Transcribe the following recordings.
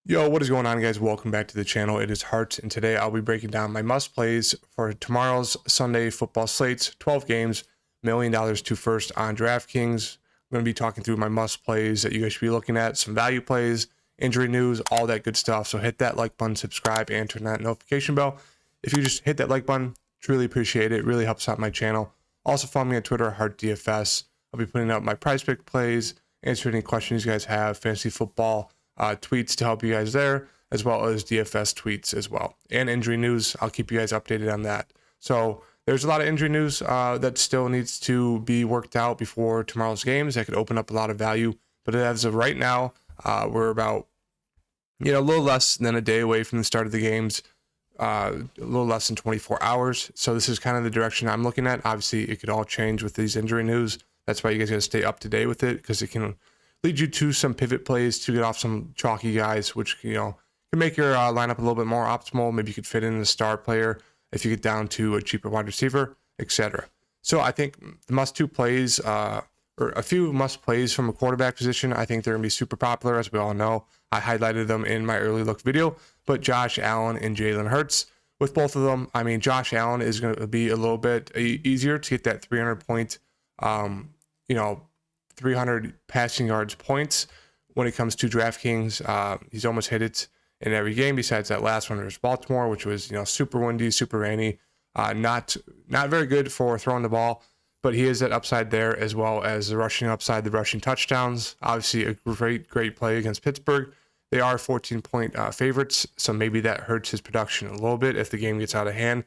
Yo, what is going on, guys? Welcome back to the channel. It is Hart, and today I'll be breaking down my must plays for tomorrow's Sunday football slates. 12 games, $1 million to first on DraftKings. I'm going to be talking through my must plays that you guys should be looking at, some value plays, injury news, all that good stuff. So hit that like button, subscribe, and turn that notification bell. If you just hit that like button, truly appreciate it. It really helps out my channel. Also follow me on Twitter, HartDFS. I'll be putting up my PrizePicks plays, answering any questions you guys have, fantasy football tweets to help you guys there, as well as DFS tweets as well, and injury news. I'll keep you guys updated on that. So there's a lot of injury news that still needs to be worked out before tomorrow's games. That could open up a lot of value, but as of right now, we're about a little less than a day away from the start of the games, a little less than 24 hours. So this is kind of the direction I'm looking at. Obviously, it could all change with these injury news. That's why you guys got to stay up to date with it, because it can lead you to some pivot plays to get off some chalky guys, which can make your lineup a little bit more optimal. Maybe you could fit in a star player if you get down to a cheaper wide receiver, etc. So I think the must-do plays, or a few must plays from a quarterback position, I think they're gonna be super popular, as we all know. I highlighted them in my early look video, but Josh Allen and Jalen Hurts. With both of them, I mean, Josh Allen is going to be a little bit easier to get that 300 point, 300 passing yards points when it comes to DraftKings. He's almost hit it in every game besides that last one versus Baltimore, which was super windy, super rainy, not very good for throwing the ball, but he is that upside there, as well as the rushing upside, the rushing touchdowns. Obviously a great play against Pittsburgh. They are 14-point favorites, so maybe that hurts his production a little bit if the game gets out of hand.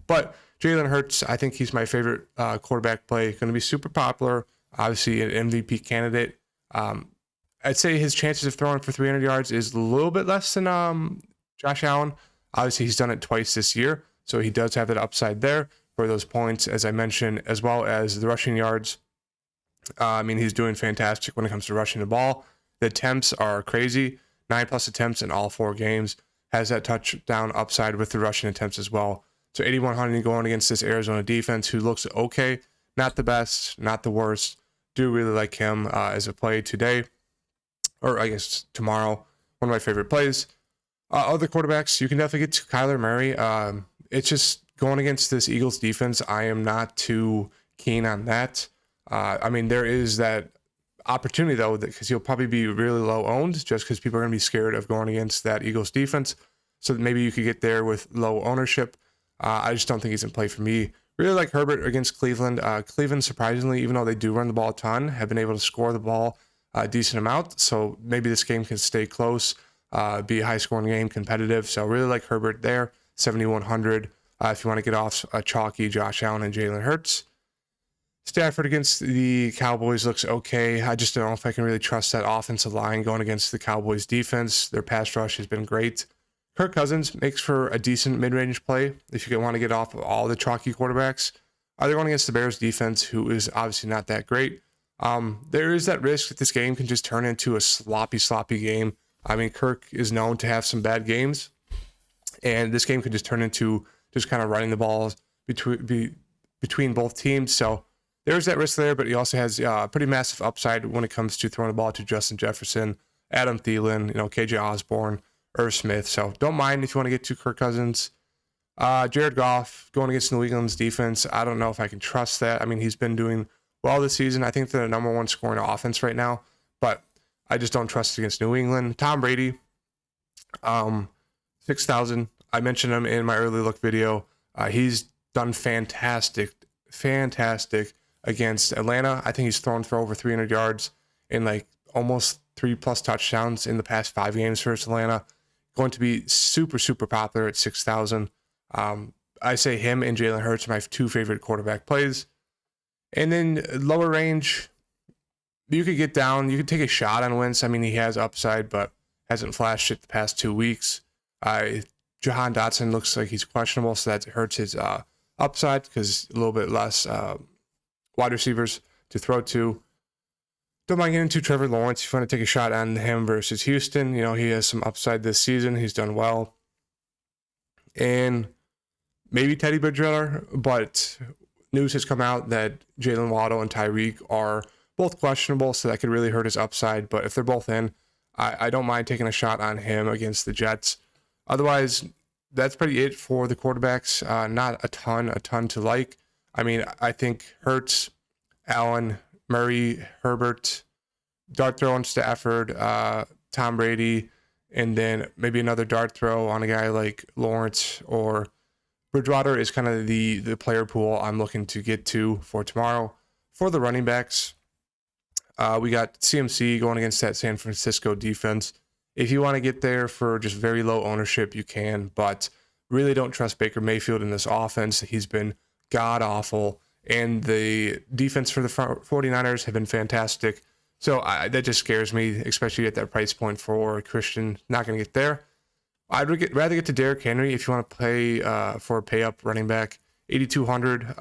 But Jalen Hurts, I think he's my favorite quarterback play. Going to be super popular. Obviously, an MVP candidate. I'd say his chances of throwing for 300 yards is a little bit less than Josh Allen. Obviously, he's done it twice this year, so he does have that upside there for those points, as I mentioned, as well as the rushing yards. I mean, he's doing fantastic when it comes to rushing the ball. The attempts are crazy. 9+ attempts in all 4 games. Has that touchdown upside with the rushing attempts as well. So 8,100 going against this Arizona defense, who looks okay. Not the best, not the worst. Do really like him as a play today, or I guess tomorrow. One of my favorite plays. Other quarterbacks, you can definitely get to Kyler Murray. It's just going against this Eagles defense, I am not too keen on that. I mean, there is that opportunity, though, because he'll probably be really low owned just because people are going to be scared of going against that Eagles defense. So maybe you could get there with low ownership. I just don't think he's in play for me. Really like Herbert against Cleveland. Cleveland, surprisingly, even though they do run the ball a ton, have been able to score the ball a decent amount. So maybe this game can stay close, be a high-scoring game, competitive. So really like Herbert there, 7,100. If you want to get off a chalky Josh Allen and Jalen Hurts. Stafford against the Cowboys looks okay. I just don't know if I can really trust that offensive line going against the Cowboys defense. Their pass rush has been great. Kirk Cousins makes for a decent mid-range play if you want to get off of all the chalky quarterbacks. They're going against the Bears defense, who is obviously not that great. There is that risk that this game can just turn into a sloppy game. I mean, Kirk is known to have some bad games, and this game could just turn into just kind of running the ball between both teams. So there's that risk there, but he also has pretty massive upside when it comes to throwing the ball to Justin Jefferson, Adam Thielen, KJ Osborne, Irv Smith. So don't mind if you want to get to Kirk Cousins. Jared Goff going against New England's defense. I don't know if I can trust that. I mean, he's been doing well this season. I think they're the number 1 scoring offense right now, but I just don't trust it against New England. Tom Brady, 6,000. I mentioned him in my early look video. He's done fantastic against Atlanta. I think he's thrown for over 300 yards and like almost 3+ touchdowns in the past 5 games for Atlanta. Going to be super popular at 6,000. I say him and Jalen Hurts are my 2 favorite quarterback plays. And then lower range, you could get down. You could take a shot on Wentz. I mean, he has upside, but hasn't flashed it the past 2 weeks. Jahan Dotson looks like he's questionable, so that hurts his upside because a little bit less wide receivers to throw to. Don't mind getting into Trevor Lawrence if you want to take a shot on him versus Houston. He has some upside this season. He's done well. And maybe Teddy Bridgewater, but news has come out that Jalen Waddle and Tyreek are both questionable, so that could really hurt his upside. But if they're both in, I don't mind taking a shot on him against the Jets. Otherwise, that's pretty it for the quarterbacks. Not a ton to like. I mean, I think Hurts, Allen, Murray, Herbert, dart throw on Stafford, Tom Brady, and then maybe another dart throw on a guy like Lawrence or Bridgewater is kind of the player pool I'm looking to get to for tomorrow. For the running backs, we got CMC going against that San Francisco defense. If you want to get there for just very low ownership, you can, but really don't trust Baker Mayfield in this offense. He's been god awful, and the defense for the 49ers have been fantastic. So that just scares me, especially at that price point for Christian. Not going to get there. I'd rather get to Derrick Henry if you want to play for a pay-up running back. 8,200.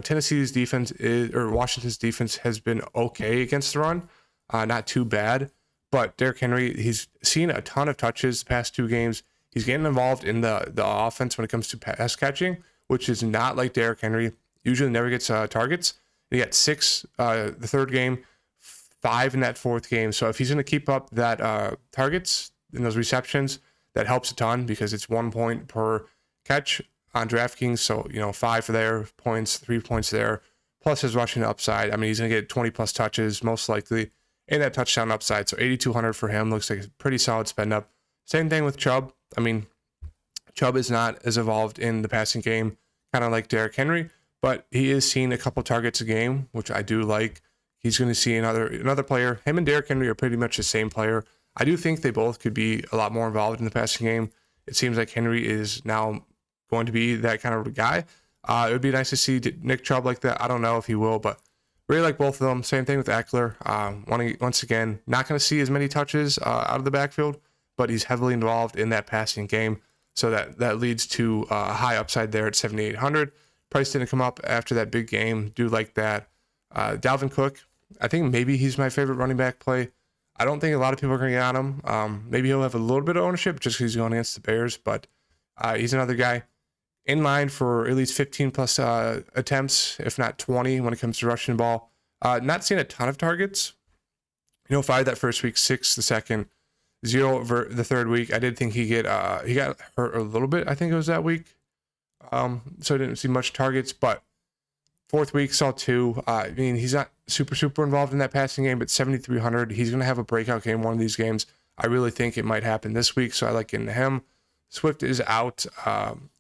Tennessee's defense or Washington's defense has been okay against the run. Not too bad. But Derrick Henry, he's seen a ton of touches the past 2 games. He's getting involved in the offense when it comes to pass catching, which is not like Derrick Henry. Usually never gets targets. He got 6 the 3rd game, 5 in that 4th game. So if he's going to keep up that targets and those receptions, that helps a ton because it's 1 point per catch on DraftKings. So, 5 there, points, 3 points there, plus his rushing upside. I mean, he's going to get 20 plus touches, most likely, and that touchdown upside. So 8,200 for him looks like a pretty solid spend up. Same thing with Chubb. I mean, Chubb is not as evolved in the passing game, kind of like Derrick Henry, but he is seeing a couple targets a game, which I do like. He's going to see another player. Him and Derrick Henry are pretty much the same player. I do think they both could be a lot more involved in the passing game. It seems like Henry is now going to be that kind of guy. It would be nice to see Nick Chubb like that. I don't know if he will, but really like both of them. Same thing with Eckler. Once again, not going to see as many touches out of the backfield, but he's heavily involved in that passing game. So that leads to a high upside there at 7,800. Price didn't come up after that big game. Do like that. Dalvin Cook, I think maybe he's my favorite running back play. I don't think a lot of people are going to get on him. Maybe he'll have a little bit of ownership just because he's going against the Bears, but he's another guy in line for at least 15 plus attempts, if not 20 when it comes to rushing the ball. Not seeing a ton of targets. 5 that first week, 6 the second, 0 the 3rd week. I did think he got hurt a little bit. I think it was that week. So I didn't see much targets, but 4th week saw 2. I mean, he's not super involved in that passing game, but 7,300. He's going to have a breakout game one of these games. I really think it might happen this week, so I like getting him. Swift is out,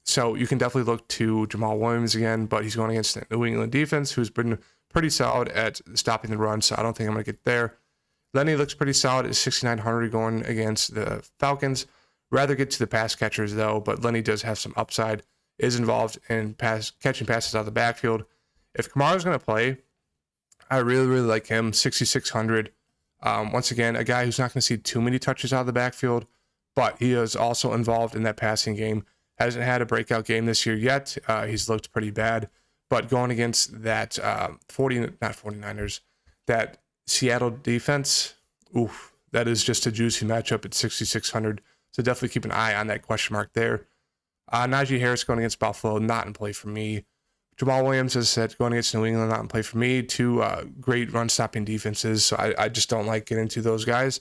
so you can definitely look to Jamal Williams again, but he's going against the New England defense, who's been pretty solid at stopping the run, so I don't think I'm going to get there. Lenny looks pretty solid at 6,900 going against the Falcons. Rather get to the pass catchers, though, but Lenny does have some upside, is involved in catching passes out of the backfield. If Kamara's going to play, I really like him, 6,600. Once again, a guy who's not going to see too many touches out of the backfield, but he is also involved in that passing game. Hasn't had a breakout game this year yet. He's looked pretty bad, but going against that 49ers, that Seattle defense, that is just a juicy matchup at 6,600. So definitely keep an eye on that question mark there. Najee Harris going against Buffalo, not in play for me. Jamal Williams, as I said, going against New England, not in play for me. 2 great run-stopping defenses, so I just don't like getting into those guys.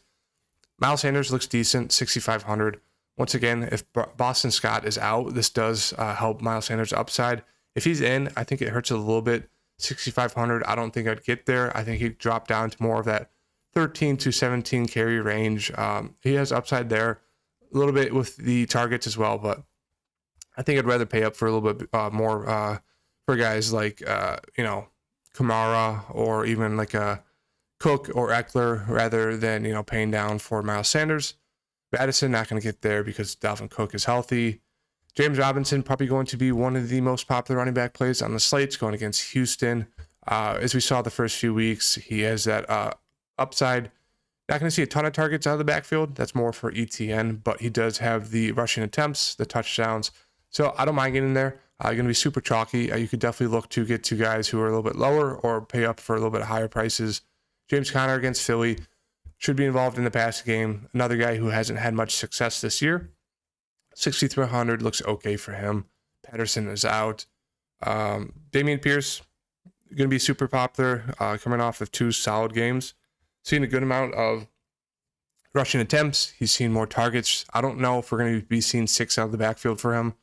Miles Sanders looks decent, 6,500. Once again, if Boston Scott is out, this does help Miles Sanders' upside. If he's in, I think it hurts a little bit. 6,500, I don't think I'd get there. I think he'd drop down to more of that 13 to 17 carry range. He has upside there, a little bit with the targets as well, but I think I'd rather pay up for a little bit more for guys like, Kamara or even like a Cook or Eckler rather than, paying down for Miles Sanders. Madison not going to get there because Dalvin Cook is healthy. James Robinson probably going to be one of the most popular running back plays on the slates going against Houston. As we saw the first few weeks, he has that upside. Not going to see a ton of targets out of the backfield. That's more for ETN, but he does have the rushing attempts, the touchdowns. So I don't mind getting there. Going to be super chalky. You could definitely look to get to guys who are a little bit lower or pay up for a little bit higher prices. James Conner against Philly should be involved in the passing game. Another guy who hasn't had much success this year. 6,300 looks okay for him. Patterson is out. Dameon Pierce going to be super popular, coming off of 2 solid games. Seeing a good amount of Rushing attempts, he's seen more targets. I don't know if we're going to be seeing 6 out of the backfield for him.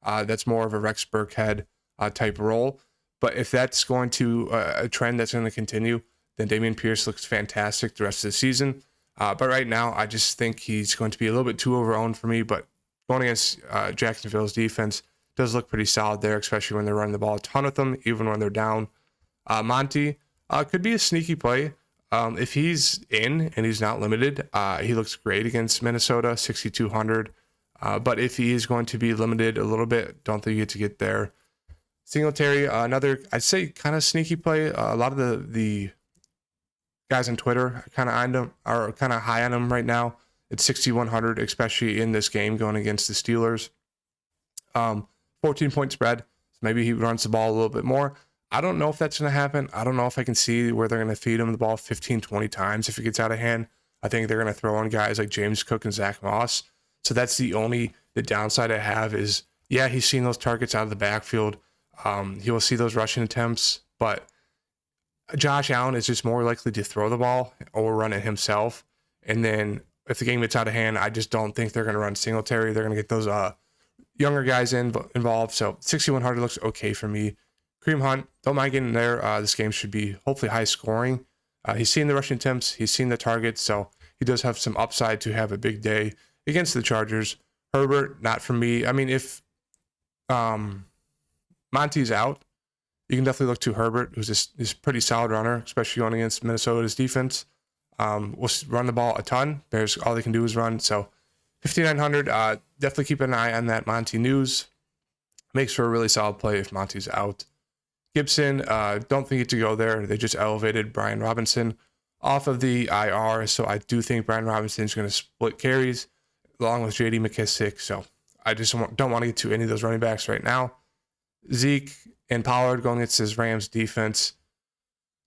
That's more of a Rex Burkhead type role. But if that's going to a trend that's going to continue, then Dameon Pierce looks fantastic the rest of the season. But right now, I just think he's going to be a little bit too overowned for me. But going against Jacksonville's defense does look pretty solid there, especially when they're running the ball a ton with them, even when they're down. Monty could be a sneaky play. If he's in and he's not limited, he looks great against Minnesota, 6,200. But if he is going to be limited a little bit, don't think you get to get there. Singletary, another, I'd say, kind of sneaky play. A lot of the guys on Twitter are kind of high on him right now. It's 6,100, especially in this game going against the Steelers. 14-point spread. So maybe he runs the ball a little bit more. I don't know if that's going to happen. I don't know if I can see where they're going to feed him the ball 15, 20 times if it gets out of hand. I think they're going to throw on guys like James Cook and Zach Moss. So that's the downside I have is, yeah, he's seen those targets out of the backfield. He will see those rushing attempts, but Josh Allen is just more likely to throw the ball or run it himself. And then if the game gets out of hand, I just don't think they're going to run Singletary. They're going to get those younger guys involved. So 6,100 looks okay for me. Kareem Hunt, don't mind getting there. This game should be hopefully high scoring. He's seen the rushing attempts. He's seen the targets. So he does have some upside to have a big day against the Chargers. Herbert, not for me. I mean, if Monty's out, you can definitely look to Herbert, who's this pretty solid runner, especially going against Minnesota's defense. We'll run the ball a ton. Bears, all they can do is run. So 5,900, definitely keep an eye on that Monty news. Makes for a really solid play if Monty's out. Gibson, don't think it to go there. They just elevated Brian Robinson off of the IR, so I do think Brian Robinson is going to split carries along with J.D. McKissick. So I just don't want to get to any of those running backs right now. Zeke and Pollard going against his Rams defense,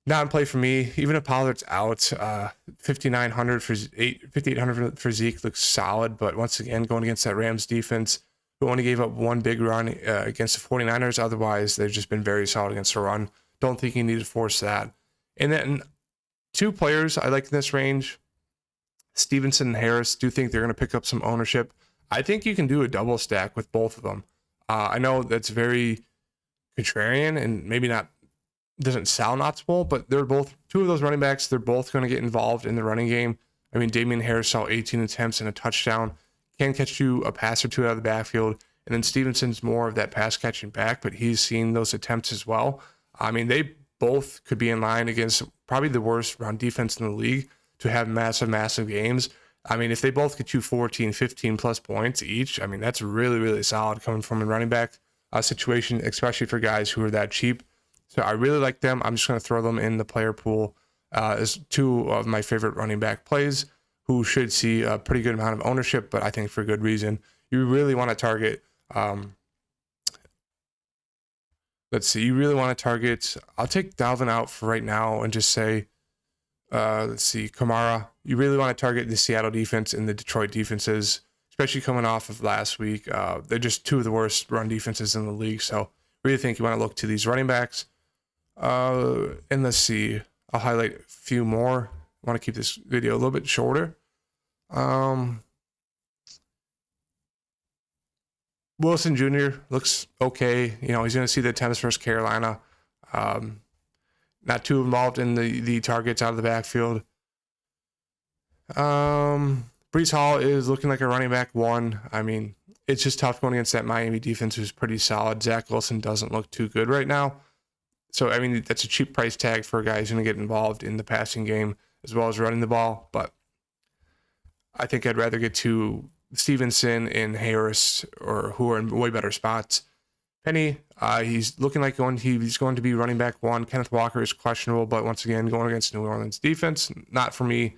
not in play for me. Even if Pollard's out, 5,900 for 5,800 for Zeke looks solid. But once again, going against that Rams defense, who only gave up one big run against the 49ers. Otherwise, they've just been very solid against the run. Don't think you need to force that. And then 2 players I like in this range, Stevenson and Harris, do think they're going to pick up some ownership. I think you can do a double stack with both of them. I know that's very contrarian and maybe not, doesn't sound optimal, but they're both, 2 of those running backs, they're both going to get involved in the running game. I mean, Damian Harris saw 18 attempts and a touchdown. Can catch you a pass or 2 out of the backfield. And then Stevenson's more of that pass catching back, but he's seen those attempts as well. I mean, they both could be in line against probably the worst run defense in the league to have massive games. I mean, if they both get you 14, 15 plus points each, I mean, that's really, really solid coming from a running back situation, especially for guys who are that cheap. So I really like them. I'm just going to throw them in the player pool as 2 of my favorite running back plays, who should see a pretty good amount of ownership, but I think for good reason. You really want to target, I'll take Dalvin out for right now and just say, Kamara. You really want to target the Seattle defense and the Detroit defenses, especially coming off of last week. They're just 2 of the worst run defenses in the league, so really think you want to look to these running backs. And let's see, I'll highlight a few more. I want to keep this video a little bit shorter. Wilson Jr. looks okay. You know, he's going to see the attempts versus Carolina. Not too involved in the targets out of the backfield. Breece Hall is looking like a running back 1. I mean, it's just tough going against that Miami defense, who's pretty solid. Zach Wilson doesn't look too good right now. So, I mean, that's a cheap price tag for a guy who's going to get involved in the passing game as well as running the ball. But I think I'd rather get to Stevenson and Harris, or who are in way better spots. Penny, he's looking like he's going to be running back 1. Kenneth Walker is questionable, but once again, going against New Orleans defense, not for me.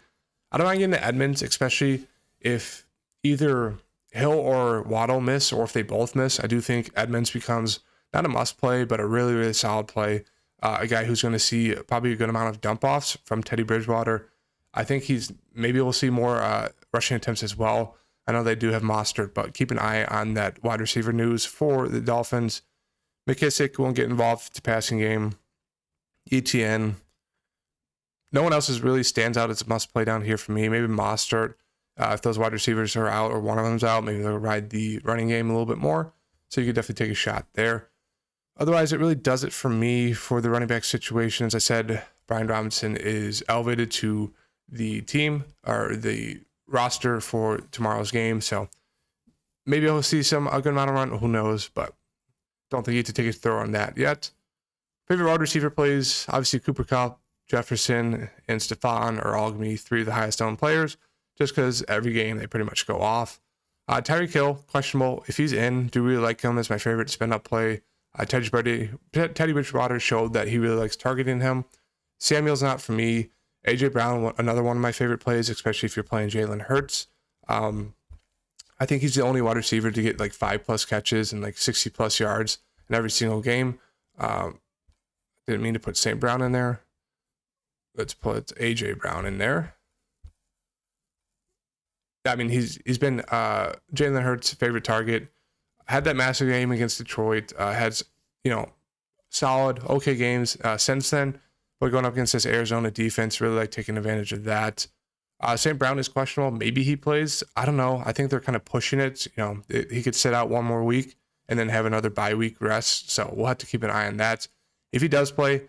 I don't mind getting to Edmonds, especially if either Hill or Waddle miss, or if they both miss. I do think Edmonds becomes not a must play, but a really, really solid play. A guy who's going to see probably a good amount of dump offs from Teddy Bridgewater. I think maybe we'll see more rushing attempts as well. I know they do have Mostert, but keep an eye on that wide receiver news for the Dolphins. McKissick won't get involved with the passing game. ETN. No one else really stands out as a must play down here for me. Maybe Mostert. If those wide receivers are out or one of them's out, maybe they'll ride the running game a little bit more. So you could definitely take a shot there. Otherwise, it really does it for me for the running back situation. As I said, Brian Robinson is elevated to the team or the roster for tomorrow's game. So maybe I'll see a good amount of run. Who knows? But don't think you need to take a throw on that yet. Favorite wide receiver plays, obviously Cooper Kupp, Jefferson, and Stephon are all going to be three of the highest owned players just because every game they pretty much go off. Tyreek Hill, questionable. If he's in, do really like him as my favorite spin up play. Teddy Bridgewater showed that he really likes targeting him. Samuel's not for me. AJ Brown, another one of my favorite plays, especially if you're playing Jalen Hurts. I think he's the only wide receiver to get like 5+ catches and like 60+ yards in every single game. Didn't mean to put St. Brown in there. Let's put AJ Brown in there. I mean, he's been Jalen Hurts' favorite target. Had that massive game against Detroit. Had solid, okay games since then. But going up against this Arizona defense, really like taking advantage of that. St. Brown is questionable. Maybe he plays. I don't know. I think they're kind of pushing it. He could sit out one more week and then have another bye week rest. So we'll have to keep an eye on that. If he does play,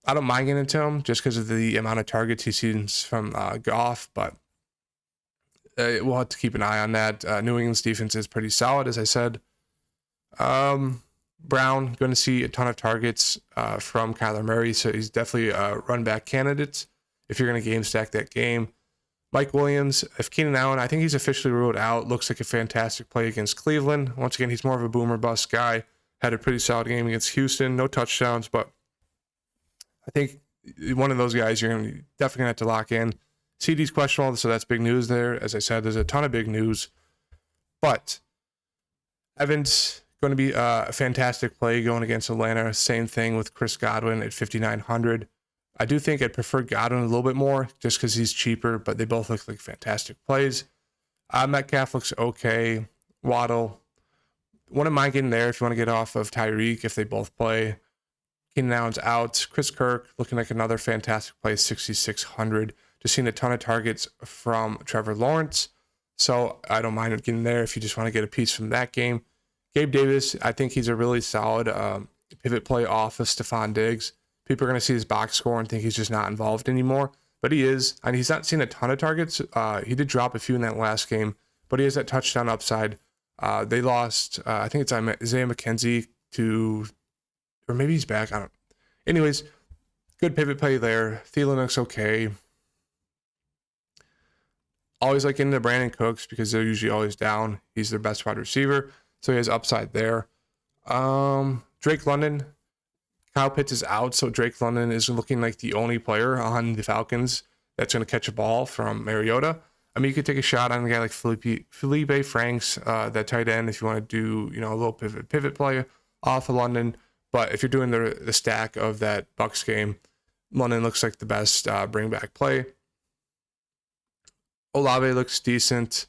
I don't mind getting into him just because of the amount of targets he sees from Goff. But we'll have to keep an eye on that. New England's defense is pretty solid, as I said. Brown, going to see a ton of targets from Kyler Murray, so he's definitely a run back candidate if you're going to game stack that game. Mike Williams, if Keenan Allen, I think he's officially ruled out. Looks like a fantastic play against Cleveland. Once again, he's more of a boomer bust guy. Had a pretty solid game against Houston. No touchdowns, but I think one of those guys you're definitely going to have to lock in. CD's questionable, so that's big news there. As I said, there's a ton of big news. But Evans going to be a fantastic play going against Atlanta. Same thing with Chris Godwin at 5,900. I do think I'd prefer Godwin a little bit more just because he's cheaper, but they both look like fantastic plays. Metcalf looks okay. Waddle, wouldn't mind getting there if you want to get off of Tyreek if they both play. Keenan Allen's out. Chris Kirk looking like another fantastic play, 6,600. Just seeing a ton of targets from Trevor Lawrence. So I don't mind getting there if you just want to get a piece from that game. Gabe Davis, I think he's a really solid pivot play off of Stephon Diggs. People are going to see his box score and think he's just not involved anymore. But he is. And he's not seen a ton of targets. He did drop a few in that last game. But he has that touchdown upside. They lost, I think it's Isaiah McKenzie or maybe he's back. I don't know. Anyways, good pivot play there. Thielen looks okay. Always like into Brandon Cooks because they're usually always down. He's their best wide receiver. So he has upside there. Drake London. Kyle Pitts is out, so Drake London is looking like the only player on the Falcons that's going to catch a ball from Mariota. I mean, you could take a shot on a guy like Felipe Franks, that tight end, if you want to do, a little pivot play off of London. But if you're doing the stack of that Bucs game, London looks like the best bring back play. Olave looks decent,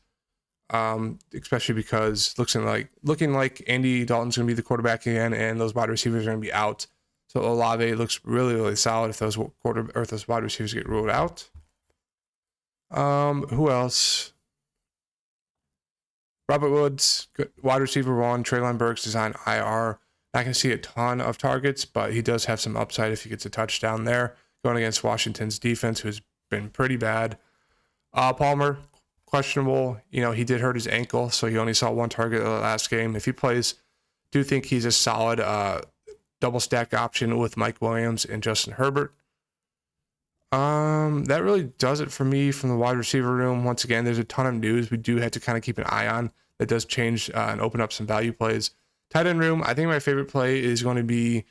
especially because looking like Andy Dalton's going to be the quarterback again, and those wide receivers are going to be out. So Olave looks really, really solid if those wide receivers get ruled out. Who else? Robert Woods, wide receiver 1. Treylon Burks is on IR. Not going to see a ton of targets, but he does have some upside if he gets a touchdown there. Going against Washington's defense, who's been pretty bad. Palmer, questionable. He did hurt his ankle, so he only saw one target in the last game. If he plays, do think he's a solid double stack option with Mike Williams and Justin Herbert. That really does it for me from the wide receiver room. Once again, there's a ton of news we do have to kind of keep an eye on that does change and open up some value plays. Tight end room, I think my favorite play is going to be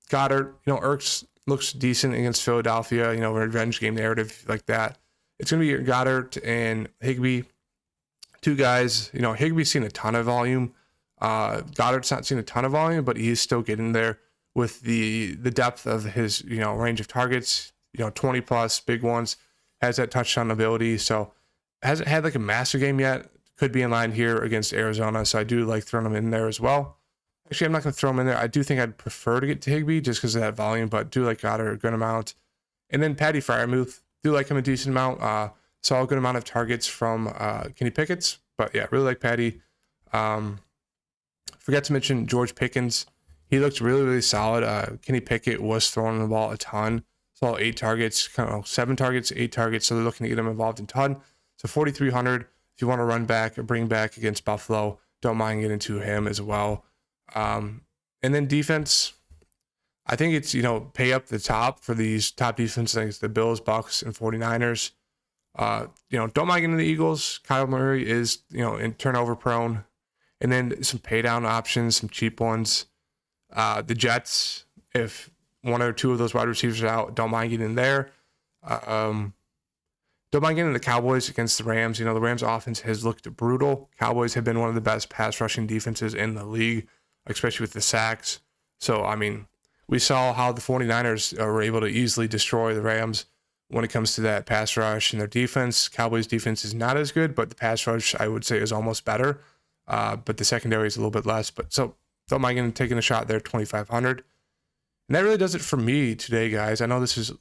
Goddard. Ertz looks decent against Philadelphia, revenge game narrative like that. It's going to be Goddard and Higbee, two guys. Higbee's seen a ton of volume. Goddard's not seen a ton of volume, but he's still getting there with the depth of his, range of targets, 20 plus big ones, has that touchdown ability. So hasn't had like a massive game yet. Could be in line here against Arizona. So I do like throwing him in there as well. Actually, I'm not going to throw him in there. I do think I'd prefer to get to Higbee just because of that volume, but do like Goddard a good amount. And then Patty Freiermuth, do like him a decent amount. Saw a good amount of targets from Kenny Pickett's, but yeah, really like Patty. Forgot to mention George Pickens. He looked really, really solid. Kenny Pickett was throwing the ball a ton. Saw 8 targets, 7 targets, 8 targets. So they're looking to get him involved in ton. So 4,300. If you want to run back or bring back against Buffalo, don't mind getting to him as well. And then defense, I think it's, pay up the top for these top defenses like the Bills, Bucks, and 49ers. Don't mind getting the Eagles. Kyle Murray is, in turnover prone. And then some pay down options, some cheap ones. The Jets, if 1 or 2 of those wide receivers are out, don't mind getting there. Don't mind getting the Cowboys against the Rams. The Rams offense has looked brutal. Cowboys have been one of the best pass rushing defenses in the league, especially with the sacks. So, we saw how the 49ers were able to easily destroy the Rams when it comes to that pass rush and their defense. Cowboys defense is not as good, but the pass rush, I would say, is almost better. But the secondary is a little bit less. But so don't mind taking a shot there, 2,500. And that really does it for me today, guys. I know this is a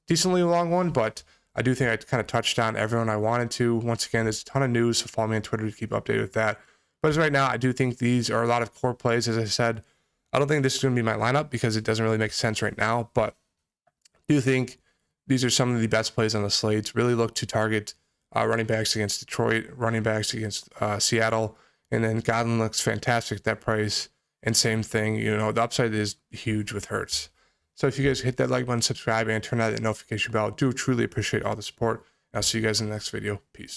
decently long one, but I do think I kind of touched on everyone I wanted to. Once again, there's a ton of news, so follow me on Twitter to keep updated with that. But as right now, I do think these are a lot of core plays. As I said, I don't think this is going to be my lineup because it doesn't really make sense right now, but I do think these are some of the best plays on the slates. Really look to target running backs against Detroit, running backs against Seattle, and then Godwin looks fantastic at that price. And same thing, the upside is huge with Hurts. So if you guys hit that like button, subscribe, and turn on that notification bell, I do truly appreciate all the support. I'll see you guys in the next video. Peace.